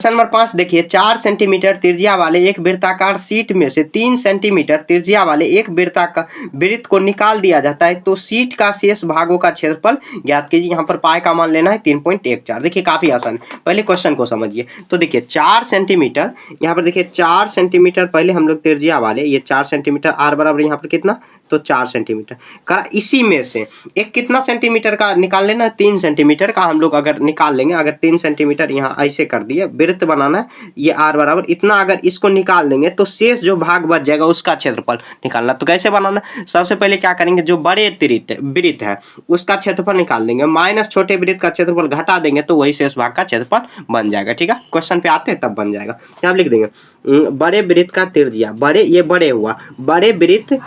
Question number 5 देखिए, 4 centimetre त्रिज्या वाले एक वृत्ताकार शीट में से 3 सेंटीमीटर त्रिज्या वाले एक वृत्त को निकाल दिया जाता है, तो शीट का शेष भागों का क्षेत्रफल ज्ञात कीजिए। यहाँ पर पाई का मान लेना है 3.14। देखिए काफी आसान है, पहले क्वेश्चन को समझिए। तो देखिए 4 सेंटीमीटर, यहाँ पर देखिए 4 सेंटीमीटर पहले हम लोग त्रिज्या वाले, ये 4 सेंटीमीटर, आर बराबर यहाँ पर कितना, तो 4 सेंटीमीटर का, इसी में से एक कितना सेंटीमीटर का निकाल लेना है, 3 सेंटीमीटर का हम लोग अगर निकाल लेंगे। अगर 3 सेंटीमीटर यहाँ ऐसे कर दिए, वृत्त बनाना है, ये आर बराबर इतना, अगर इसको निकाल देंगे तो शेष जो भाग बच जाएगा उसका क्षेत्रफल निकालना। तो कैसे बनाना, सबसे पहले क्या करेंगे, जो बड़े वृत्त है उसका क्षेत्रफल निकाल देंगे, माइनस छोटे वृत्त का क्षेत्रफल घटा देंगे, तो वही शेष भाग का क्षेत्रफल बन जाएगा। ठीक है, क्वेश्चन पे आते हैं तब बन जाएगा। क्या लिख देंगे, बड़े वृत्त का त्रिज्या, बड़े ये बड़े हुआ, बड़े वृत्त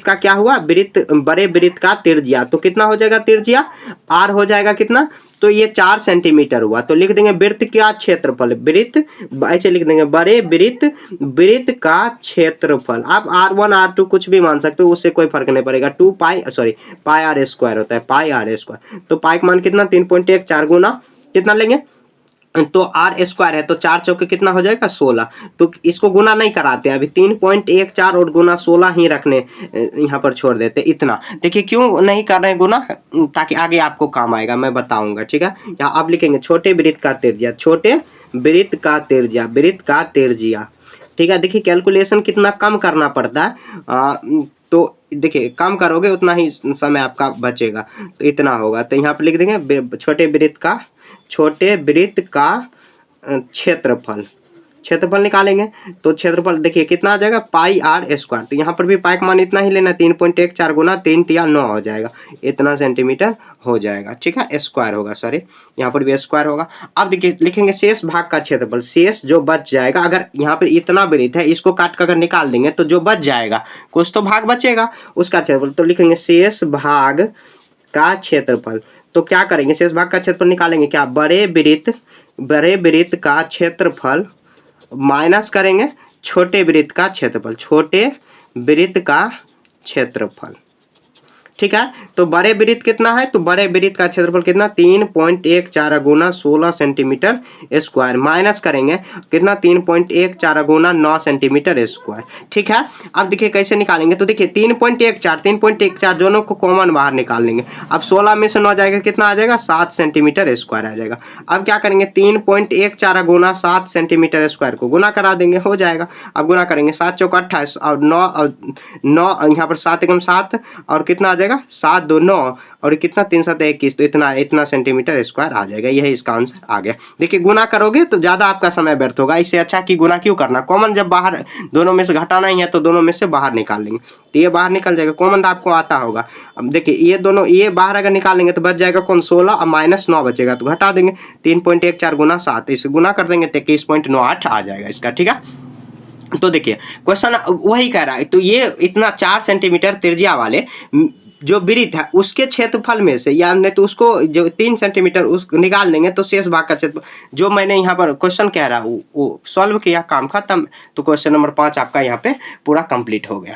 का क्या हुआ, बड़े वृत्त का त्रिज्या, तो कितना हो जाएगा त्रिज्या, आर हो जाएगा कितना, तो ये 4 सेंटीमीटर हुआ। तो लिख देंगे वृत्त का क्षेत्रफल, वृत्त ऐसे लिख देंगे, बड़े वृत्त का क्षेत्रफल। आप R1 R2 कुछ भी मान सकते हो, उससे कोई फर्क नहीं पड़ेगा। पाई आर स्क्वायर होता है, पाई आर स्क्वायर। तो पाई का मान कितना, 3.14 गुना कितना लेंगे, तो आर स्क्वायर है, तो 4 चौके कितना हो जाएगा 16। तो इसको गुना नहीं कराते, अभी 3.14 और गुना 16 ही रखने, यहाँ पर छोड़ देते इतना। देखिए क्यों नहीं कर रहे हैं गुना, ताकि आगे आपको काम आएगा, मैं बताऊंगा। ठीक है, यहाँ आप लिखेंगे छोटे वृत्त का त्रिज्या, छोटे वृत्त का त्रिज्या। ठीक है, देखिए कैलकुलेशन कितना कम करना पड़ता है, तो देखिए कम करोगे उतना ही समय आपका बचेगा, तो इतना होगा। तो यहाँ पर लिख देंगे छोटे वृत्त का क्षेत्रफल निकालेंगे, तो क्षेत्रफल देखिए कितना आ जाएगा, पाई आर स्क्वायर। तो यहाँ पर भी पाई का मान इतना ही लेना, 3.14 गुना 3 तिया 9 हो जाएगा, इतना सेंटीमीटर हो जाएगा। ठीक है, स्क्वायर होगा, सॉरी यहाँ पर भी स्क्वायर होगा। अब देखिए लिखेंगे शेष भाग का क्षेत्रफल, शेष जो बच जाएगा, अगर यहाँ पर इतना वृत्त है, इसको काट कर अगर निकाल देंगे तो जो बच जाएगा, कुछ तो भाग बचेगा, उसका क्षेत्रफल। तो लिखेंगे शेष भाग का क्षेत्रफल। तो क्या करेंगे, शेष भाग का क्षेत्रफल निकालेंगे, क्या, बड़े वृत्त का क्षेत्रफल माइनस करेंगे छोटे वृत्त का क्षेत्रफल। ठीक है, तो बड़े वृत्त कितना है, तो बड़े वृत्त का क्षेत्रफल कितना, 3.14 गुना 16 सेंटीमीटर स्क्वायर, माइनस करेंगे कितना, 3.14 गुना 9 सेंटीमीटर स्क्वायर। ठीक है, अब देखिए कैसे निकालेंगे, तो देखिए 3.14 दोनों को कॉमन बाहर निकाल लेंगे। अब 16 में से 9 जाएगा, कितना आ जाएगा, 7 सेंटीमीटर स्क्वायर आ जाएगा। अब क्या करेंगे, 3.14 गुना 7 सेंटीमीटर स्क्वायर को गुना करा देंगे, हो जाएगा। अब गुना करेंगे, 7 चौका 28 और 9 यहाँ पर 7 एकम 7 और कितना आ जाएगा, 7 2 9 और कितना, 3 7 21, तो इतना सेंटीमीटर स्क्वायर आ जाएगा। यही इसका आंसर आ गया। देखिए गुना करोगे तो ज्यादा आपका समय व्यर्थ होगा, इससे अच्छा कि गुना क्यों करना, कॉमन जब बाहर दोनों में से घटाना ही है तो दोनों में से बाहर निकाल लेंगे, तो ये बाहर निकल जाएगा, कॉमन तो आपको आता होगा। अब देखिए ये दोनों, ये बाहर अगर निकालेंगे तो बच जाएगा कौन, 16 और माइनस 9 बचेगा, तो घटा देंगे, 3.14 गुना 7, इसे गुना कर देंगे तो 21.98 आ जाएगा इसका। ठीक है, तो देखिए क्वेश्चन वही कह रहा है, तो ये इतना 4 सेंटीमीटर त्रिज्या वाले जो वृत्त है उसके क्षेत्रफल में से, या नहीं तो उसको जो 3 सेंटीमीटर उस निकाल देंगे, तो शेष भाग का क्षेत्रफल जो मैंने यहाँ पर क्वेश्चन कह रहा हूँ वो सॉल्व किया, काम खत्म। तो क्वेश्चन नंबर 5 आपका यहाँ पे पूरा कंप्लीट हो गया।